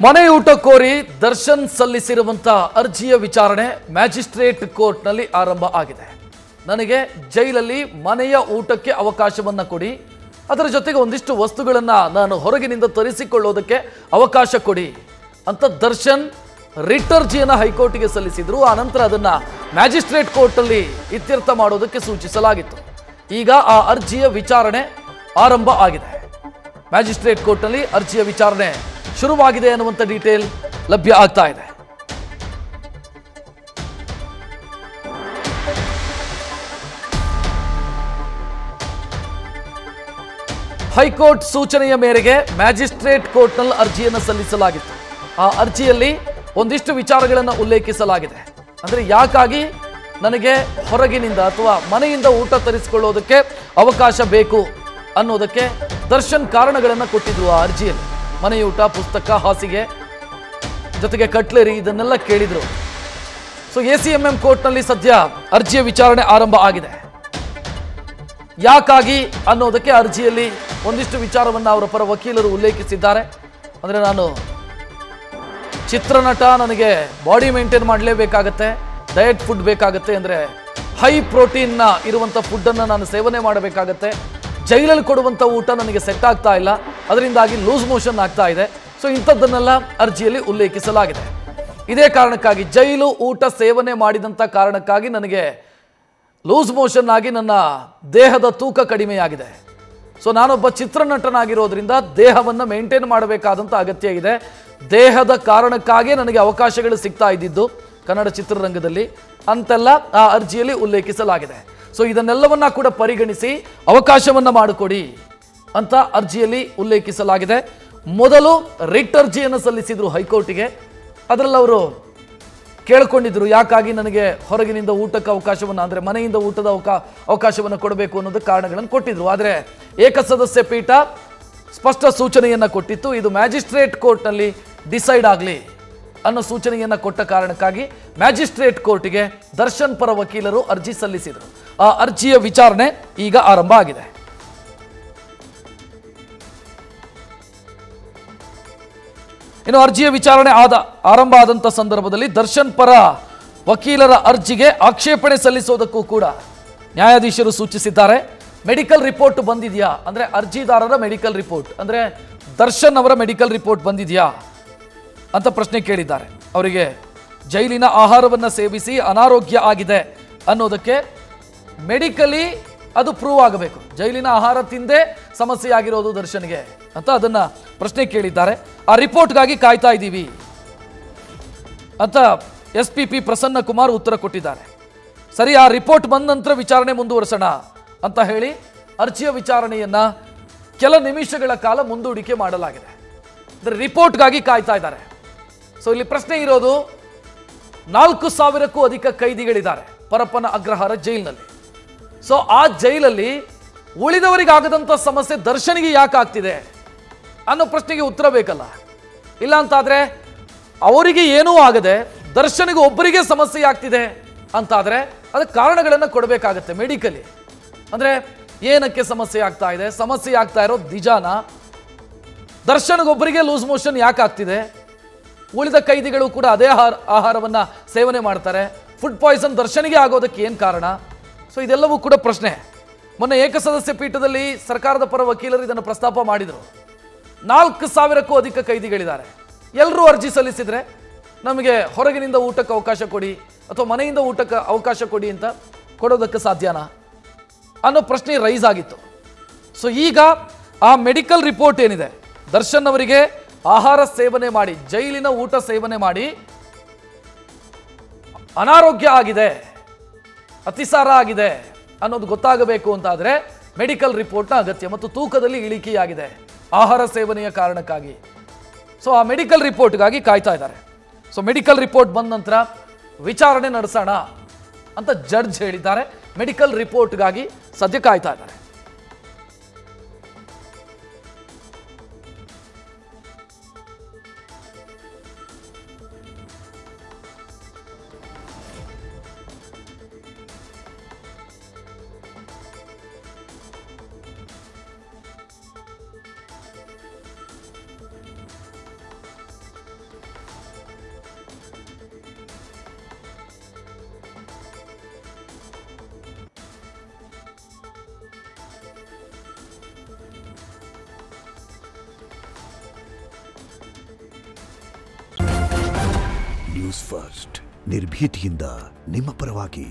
ಮನೆಯೂಟ ಕೋರಿ ದರ್ಶನ್ ಸಲ್ಲಿಸಿರುವಂತಹ ಅರ್ಜಿಯ ವಿಚಾರಣೆ ಮ್ಯಾಜಿಸ್ಟ್ರೇಟ್ ಕೋರ್ಟ್ನಲ್ಲಿ ಆರಂಭ ಆಗಿದೆ. ನನಗೆ ಜೈಲಲ್ಲಿ ಮನೆಯ ಊಟಕ್ಕೆ ಅವಕಾಶವನ್ನ ಕೊಡಿ, ಅದರ ಜೊತೆಗೆ ಒಂದಿಷ್ಟು ವಸ್ತುಗಳನ್ನು ನಾನು ಹೊರಗಿನಿಂದ ತರಿಸಿಕೊಳ್ಳೋದಕ್ಕೆ ಅವಕಾಶ ಕೊಡಿ ಅಂತ ದರ್ಶನ್ ರಿಟ್ ಅರ್ಜಿಯನ್ನು ಹೈಕೋರ್ಟ್ಗೆ ಸಲ್ಲಿಸಿದ್ರು. ಆನಂತರ ಅದನ್ನು ಮ್ಯಾಜಿಸ್ಟ್ರೇಟ್ ಕೋರ್ಟಲ್ಲಿ ಇತ್ಯರ್ಥ ಮಾಡೋದಕ್ಕೆ ಸೂಚಿಸಲಾಗಿತ್ತು. ಈಗ ಆ ಅರ್ಜಿಯ ವಿಚಾರಣೆ ಆರಂಭ ಆಗಿದೆ. ಮ್ಯಾಜಿಸ್ಟ್ರೇಟ್ ಕೋರ್ಟ್ನಲ್ಲಿ ಅರ್ಜಿಯ ವಿಚಾರಣೆ ಶುರುವಾಗಿದೆ ಅನ್ನುವಂಥ ಡೀಟೇಲ್ ಲಭ್ಯ ಆಗ್ತಾ ಇದೆ. ಹೈಕೋರ್ಟ್ ಸೂಚನೆಯ ಮೇರೆಗೆ ಮ್ಯಾಜಿಸ್ಟ್ರೇಟ್ ಕೋರ್ಟ್ನಲ್ಲಿ ಅರ್ಜಿಯನ್ನು ಸಲ್ಲಿಸಲಾಗಿತ್ತು. ಆ ಅರ್ಜಿಯಲ್ಲಿ ಒಂದಿಷ್ಟು ವಿಚಾರಗಳನ್ನು ಉಲ್ಲೇಖಿಸಲಾಗಿದೆ. ಅಂದರೆ ಯಾಕಾಗಿ ನನಗೆ ಹೊರಗಿನಿಂದ ಅಥವಾ ಮನೆಯಿಂದ ಊಟ ತರಿಸಿಕೊಳ್ಳೋದಕ್ಕೆ ಅವಕಾಶ ಬೇಕು ಅನ್ನೋದಕ್ಕೆ ದರ್ಶನ್ ಕಾರಣಗಳನ್ನು ಕೊಟ್ಟಿದ್ರು. ಆ ಅರ್ಜಿಯಲ್ಲಿ ಮನೆಯೂಟ, ಪುಸ್ತಕ, ಹಾಸಿಗೆ ಜೊತೆಗೆ ಕಟ್ಲರಿ ಇದನ್ನೆಲ್ಲ ಕೇಳಿದ್ರು. ಸೊ ACMM ಕೋರ್ಟ್ನಲ್ಲಿ ಸದ್ಯ ಅರ್ಜಿಯ ವಿಚಾರಣೆ ಆರಂಭ ಆಗಿದೆ. ಯಾಕಾಗಿ ಅನ್ನೋದಕ್ಕೆ ಅರ್ಜಿಯಲ್ಲಿ ಒಂದಿಷ್ಟು ವಿಚಾರವನ್ನು ಅವರ ಪರ ವಕೀಲರು ಉಲ್ಲೇಖಿಸಿದ್ದಾರೆ. ಅಂದರೆ ನಾನು ಚಿತ್ರನಟ, ನನಗೆ ಬಾಡಿ ಮೇಂಟೈನ್ ಮಾಡಲೇಬೇಕಾಗತ್ತೆ, ಡಯಟ್ ಫುಡ್ ಬೇಕಾಗತ್ತೆ, ಅಂದರೆ ಹೈ ಪ್ರೋಟೀನ್ನ ಇರುವಂಥ ಫುಡ್ಡನ್ನು ನಾನು ಸೇವನೆ ಮಾಡಬೇಕಾಗತ್ತೆ, ಜೈಲಲ್ಲಿ ಕೊಡುವಂಥ ಊಟ ನನಗೆ ಸೆಟ್ ಆಗ್ತಾ ಇಲ್ಲ, ಅದರಿಂದಾಗಿ ಲೂಸ್ ಮೋಷನ್ ಆಗ್ತಾ ಇದೆ. ಸೊ ಇಂಥದ್ದನ್ನೆಲ್ಲ ಅರ್ಜಿಯಲ್ಲಿ ಉಲ್ಲೇಖಿಸಲಾಗಿದೆ. ಇದೇ ಕಾರಣಕ್ಕಾಗಿ ಜೈಲು ಊಟ ಸೇವನೆ ಮಾಡಿದಂಥ ಕಾರಣಕ್ಕಾಗಿ ನನಗೆ ಲೂಸ್ ಮೋಷನ್ ಆಗಿ ನನ್ನ ದೇಹದ ತೂಕ ಕಡಿಮೆಯಾಗಿದೆ. ಸೊ ನಾನೊಬ್ಬ ಚಿತ್ರನಟನಾಗಿರೋದ್ರಿಂದ ದೇಹವನ್ನು ಮೇಂಟೈನ್ ಮಾಡಬೇಕಾದಂಥ ಅಗತ್ಯ ಇದೆ. ದೇಹದ ಕಾರಣಕ್ಕಾಗಿ ನನಗೆ ಅವಕಾಶಗಳು ಸಿಗ್ತಾ ಇದ್ದಿದ್ದು ಕನ್ನಡ ಚಿತ್ರರಂಗದಲ್ಲಿ ಅಂತೆಲ್ಲ ಆ ಅರ್ಜಿಯಲ್ಲಿ ಉಲ್ಲೇಖಿಸಲಾಗಿದೆ. ಸೊ ಇದನ್ನೆಲ್ಲವನ್ನ ಕೂಡ ಪರಿಗಣಿಸಿ ಅವಕಾಶವನ್ನು ಮಾಡಿಕೊಡಿ ಅಂತ ಅರ್ಜಿಯಲ್ಲಿ ಉಲ್ಲೇಖಿಸಲಾಗಿದೆ. ಮೊದಲು ರಿಟ್ ಅರ್ಜಿಯನ್ನು ಸಲ್ಲಿಸಿದ್ರು ಹೈಕೋರ್ಟಿಗೆ. ಅದರಲ್ಲಿ ಅವರು ಕೇಳಿಕೊಂಡಿದ್ರು, ಯಾಕಾಗಿ ನನಗೆ ಹೊರಗಿನಿಂದ ಊಟಕ್ಕೆ ಅವಕಾಶವನ್ನು, ಅಂದರೆ ಮನೆಯಿಂದ ಊಟದ ಅವಕಾಶವನ್ನು ಕೊಡಬೇಕು ಅನ್ನೋದು ಕಾರಣಗಳನ್ನು ಕೊಟ್ಟಿದ್ರು. ಆದರೆ ಏಕಸದಸ್ಯ ಪೀಠ ಸ್ಪಷ್ಟ ಸೂಚನೆಯನ್ನು ಕೊಟ್ಟಿತ್ತು. ಇದು ಮ್ಯಾಜಿಸ್ಟ್ರೇಟ್ ಕೋರ್ಟ್ನಲ್ಲಿ ಡಿಸೈಡ್ ಆಗಲಿ ಅನ್ನೋ ಸೂಚನೆಯನ್ನು ಕೊಟ್ಟ ಕಾರಣಕ್ಕಾಗಿ ಮ್ಯಾಜಿಸ್ಟ್ರೇಟ್ ಕೋರ್ಟಿಗೆ ದರ್ಶನ್ ಪರ ವಕೀಲರು ಅರ್ಜಿ ಸಲ್ಲಿಸಿದರು. ಆ ಅರ್ಜಿಯ ವಿಚಾರಣೆ ಈಗ ಆರಂಭ ಆಗಿದೆ. ಇನ್ನು ಅರ್ಜಿಯ ವಿಚಾರಣೆ ಆರಂಭ ಆದಂಥ ಸಂದರ್ಭದಲ್ಲಿ ದರ್ಶನ್ ಪರ ವಕೀಲರ ಅರ್ಜಿಗೆ ಆಕ್ಷೇಪಣೆ ಸಲ್ಲಿಸೋದಕ್ಕೂ ಕೂಡ ನ್ಯಾಯಾಧೀಶರು ಸೂಚಿಸಿದ್ದಾರೆ. ಮೆಡಿಕಲ್ ರಿಪೋರ್ಟ್ ಬಂದಿದೆಯಾ, ಅಂದರೆ ಅರ್ಜಿದಾರರ ಮೆಡಿಕಲ್ ರಿಪೋರ್ಟ್, ಅಂದರೆ ದರ್ಶನ್ ಅವರ ಮೆಡಿಕಲ್ ರಿಪೋರ್ಟ್ ಬಂದಿದೆಯಾ ಅಂತ ಪ್ರಶ್ನೆ ಕೇಳಿದ್ದಾರೆ. ಅವರಿಗೆ ಜೈಲಿನ ಆಹಾರವನ್ನು ಸೇವಿಸಿ ಅನಾರೋಗ್ಯ ಆಗಿದೆ ಅನ್ನೋದಕ್ಕೆ ಮೆಡಿಕಲಿ ಅದು ಪ್ರೂವ್ ಆಗಬೇಕು. ಜೈಲಿನ ಆಹಾರ ತಿಂದೇ ಸಮಸ್ಯೆ ಆಗಿರೋದು ದರ್ಶನ್ಗೆ ಅಂತ ಅದನ್ನು ಪ್ರಶ್ನೆ ಕೇಳಿದ್ದಾರೆ. ಆ ರಿಪೋರ್ಟ್ಗಾಗಿ ಕಾಯ್ತಾ ಇದ್ದೀವಿ ಅಂತ SPP ಪ್ರಸನ್ನ ಕುಮಾರ್ ಉತ್ತರ ಕೊಟ್ಟಿದ್ದಾರೆ. ಸರಿ, ಆ ರಿಪೋರ್ಟ್ ಬಂದ ನಂತರ ವಿಚಾರಣೆ ಮುಂದುವರಿಸೋಣ ಅಂತ ಹೇಳಿ ಅರ್ಜಿಯ ವಿಚಾರಣೆಯನ್ನು ಕೆಲ ನಿಮಿಷಗಳ ಕಾಲ ಮುಂದೂಡಿಕೆ ಮಾಡಲಾಗಿದೆ. ಅಂದರೆ ರಿಪೋರ್ಟ್ಗಾಗಿ ಕಾಯ್ತಾ ಇದ್ದಾರೆ. ಸೊ ಇಲ್ಲಿ ಪ್ರಶ್ನೆ ಇರೋದು, 4,000ಕ್ಕೂ ಅಧಿಕ ಕೈದಿಗಳಿದ್ದಾರೆ ಪರಪ್ಪನ ಅಗ್ರಹಾರ ಜೈಲಿನಲ್ಲಿ. ಸೊ ಆ ಜೈಲಲ್ಲಿ ಉಳಿದವರಿಗಾಗದಂಥ ಸಮಸ್ಯೆ ದರ್ಶನಿಗೆ ಯಾಕೆ ಆಗ್ತಿದೆ ಅನ್ನೋ ಪ್ರಶ್ನೆಗೆ ಉತ್ತರ ಬೇಕಲ್ಲ. ಇಲ್ಲ ಅಂತಾದರೆ ಅವರಿಗೆ ಏನೂ ಆಗದೆ ದರ್ಶನಿಗೆ ಒಬ್ಬರಿಗೆ ಸಮಸ್ಯೆ ಆಗ್ತಿದೆ ಅಂತಾದರೆ ಅದಕ್ಕೆ ಕಾರಣಗಳನ್ನು ಕೊಡಬೇಕಾಗತ್ತೆ ಮೆಡಿಕಲಿ. ಅಂದರೆ ಏನಕ್ಕೆ ಸಮಸ್ಯೆ ಆಗ್ತಾ ಇದೆ, ಸಮಸ್ಯೆ ಆಗ್ತಾ ಇರೋದು ನಿಜಾನ, ದರ್ಶನಿಗೊಬ್ಬರಿಗೆ ಲೂಸ್ ಮೋಷನ್ ಯಾಕೆ ಆಗ್ತಿದೆ, ಉಳಿದ ಕೈದಿಗಳು ಕೂಡ ಅದೇ ಆಹಾರವನ್ನು ಸೇವನೆ ಮಾಡ್ತಾರೆ, ಫುಡ್ ಪಾಯ್ಸನ್ ದರ್ಶನಿಗೆ ಆಗೋದಕ್ಕೆ ಏನು ಕಾರಣ? ಸೊ ಇದೆಲ್ಲವೂ ಕೂಡ ಪ್ರಶ್ನೆ. ಮೊನ್ನೆ ಏಕಸದಸ್ಯ ಪೀಠದಲ್ಲಿ ಸರ್ಕಾರದ ಪರ ವಕೀಲರು ಇದನ್ನು ಪ್ರಸ್ತಾಪ ಮಾಡಿದರು. 4,000ಕ್ಕೂ ಅಧಿಕ ಕೈದಿಗಳಿದ್ದಾರೆ, ಎಲ್ಲರೂ ಅರ್ಜಿ ಸಲ್ಲಿಸಿದರೆ ನಮಗೆ ಹೊರಗಿನಿಂದ ಊಟಕ್ಕೆ ಅವಕಾಶ ಕೊಡಿ ಅಥವಾ ಮನೆಯಿಂದ ಊಟಕ್ಕೆ ಅವಕಾಶ ಕೊಡಿ ಅಂತ ಕೊಡೋದಕ್ಕೆ ಸಾಧ್ಯನಾ ಅನ್ನೋ ಪ್ರಶ್ನೆ ರೈಸ್ ಆಗಿತ್ತು. ಸೊ ಈಗ ಆ ಮೆಡಿಕಲ್ ರಿಪೋರ್ಟ್ ಏನಿದೆ, ದರ್ಶನ್ ಅವರಿಗೆ ಆಹಾರ ಸೇವನೆ ಮಾಡಿ, ಜೈಲಿನ ಊಟ ಸೇವನೆ ಮಾಡಿ ಅನಾರೋಗ್ಯ ಆಗಿದೆ, ಅತಿಸಾರ ಆಗಿದೆ ಅನ್ನೋದು ಗೊತ್ತಾಗಬೇಕು ಅಂತಾದರೆ ಮೆಡಿಕಲ್ ರಿಪೋರ್ಟ್ನ ಅಗತ್ಯ. ಮತ್ತು ತೂಕದಲ್ಲಿ ಇಳಿಕೆಯಾಗಿದೆ ಆಹಾರ ಸೇವನೆಯ ಕಾರಣಕ್ಕಾಗಿ. ಸೊ ಆ ಮೆಡಿಕಲ್ ರಿಪೋರ್ಟ್ಗಾಗಿ ಕಾಯ್ತಾ ಇದ್ದಾರೆ. ಸೊ ಮೆಡಿಕಲ್ ರಿಪೋರ್ಟ್ ಬಂದ ನಂತರ ವಿಚಾರಣೆ ನಡೆಸೋಣ ಅಂತ ಜಡ್ಜ್ ಹೇಳಿದ್ದಾರೆ. ಮೆಡಿಕಲ್ ರಿಪೋರ್ಟ್ಗಾಗಿ ಸದ್ಯ ಕಾಯ್ತಾ ಇದ್ದಾರೆ. ನ್ಯೂಸ್ ಫಸ್ಟ್ ನಿರ್ಭೀತಿಯಿಂದ ನಿಮ್ಮ ಪರವಾಗಿ.